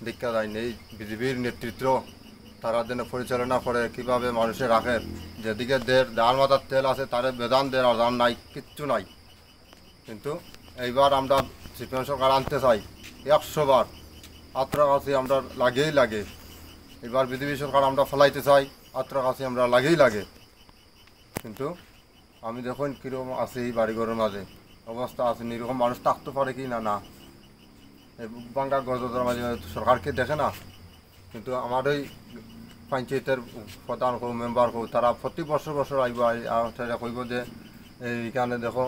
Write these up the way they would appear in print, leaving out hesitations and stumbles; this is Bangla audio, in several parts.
দেখা যায় এই বিজেপির নেতৃত্ব তারা যেন পরিচালনা করে কিভাবে মানুষের রাখে, যেদিকে ডাল মাথার তেল আছে তার বেদান দের আর দাম নাই, কিচ্ছু নাই। কিন্তু এইবার আমরা সিপিএম সরকার আনতে চাই 100 বার, আত্মঘাতী আমরা লাগেই লাগে। এবার বিজেপি সরকার আমরা ফেলাইতে চাই, আত্মঘাতী আমরা লাগেই লাগে। কিন্তু আমি দেখুন কীরকম আছি এই বাড়িঘরের মাঝে অবস্থা আছে, এরকম মানুষ থাকতে পারে কি না? না, এই বাঙ্গা গজদার মাঝে সরকারকে দেখে না। কিন্তু আমার ওই পঞ্চায়েতের প্রধান হোক মেম্বার হোক তারা প্রতি বছর বছর আইব, তারা কইব যে এইখানে দেখো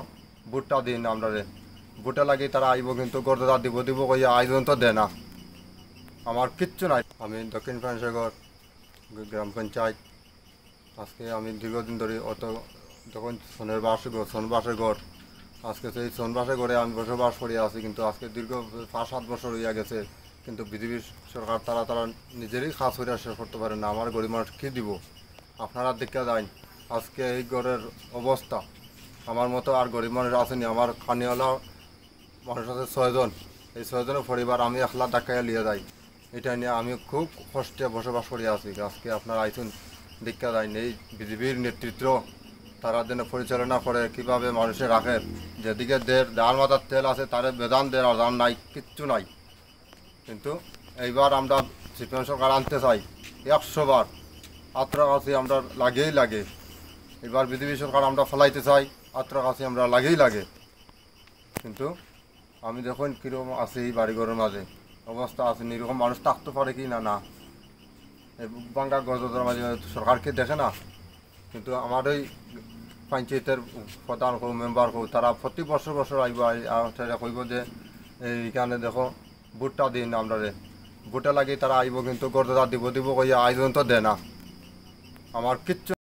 ভোটটা দিন আমরা ভোটে লাগি তারা আইব, কিন্তু গর্দা দিব দিব কইয়া আয়োজন তো দেয় না। আমার কিচ্ছু নাই। আমি দক্ষিণ পাঞ্চগড় গ্রাম পঞ্চায়েত। আজকে আমি দীর্ঘদিন ধরে তখন সোনবাসের গড়, আজকে সেই সোনবাসের গড়ে আমি বসবাস করে আছি। কিন্তু আজকে দীর্ঘ 5-7 বছর হইয়া গেছে, কিন্তু বিজেপির সরকার তারা নিজেরই কাজ করে শেষ করতে পারে না। আমার গরিব মানুষ কী দিব? আপনারা দেখে যান আজকে এই গড়ের অবস্থা। আমার মতো আর গরিব মানুষ আসেনি, আমার খানিওয়ালা মানুষ আছে 6 জন। এই 6 জনের পরিবার আমি একলা ডাকাইয়া লিয়ে যাই। এটা নিয়ে আমি খুব কষ্টে বসবাস করে আছি। আজকে আপনারা আইসুন দেখা যায় এই বিজেপির নেতৃত্ব তারা যেন পরিচালনা করে কিভাবে মানুষের রাখে, যেদিকে ডাল মাথার তেল আছে তার বেদান দের আর দাম নাই, কিচ্ছু নাই। কিন্তু এইবার আমরা সিপিএম সরকার আনতে চাই 100 বার, আত্মঘাতী আমরা লাগেই লাগে। এবার বিজেপি সরকার আমরা ফেলাইতে চাই, আত্মঘাতী আমরা লাগেই লাগে। কিন্তু আমি দেখুন কীরকম আছি এই বাড়িঘরের মাঝে অবস্থা আছে, এরকম মানুষ থাকতে পারে কি না? না, এই বাঙ্গা গজদার মাঝে সরকারকে দেখে না। কিন্তু আমার ওই পঞ্চায়েতের প্রধান হোক মেম্বার হোক তারা প্রতি বছর বছর আইব, তারা কইব যে এইখানে দেখো ভোটটা দিন আমরা ভোটে লাগি তারা আইব, কিন্তু গর্দা দিব দিব কইয়া আয়োজন তো দেয় না। আমার কিচ্ছু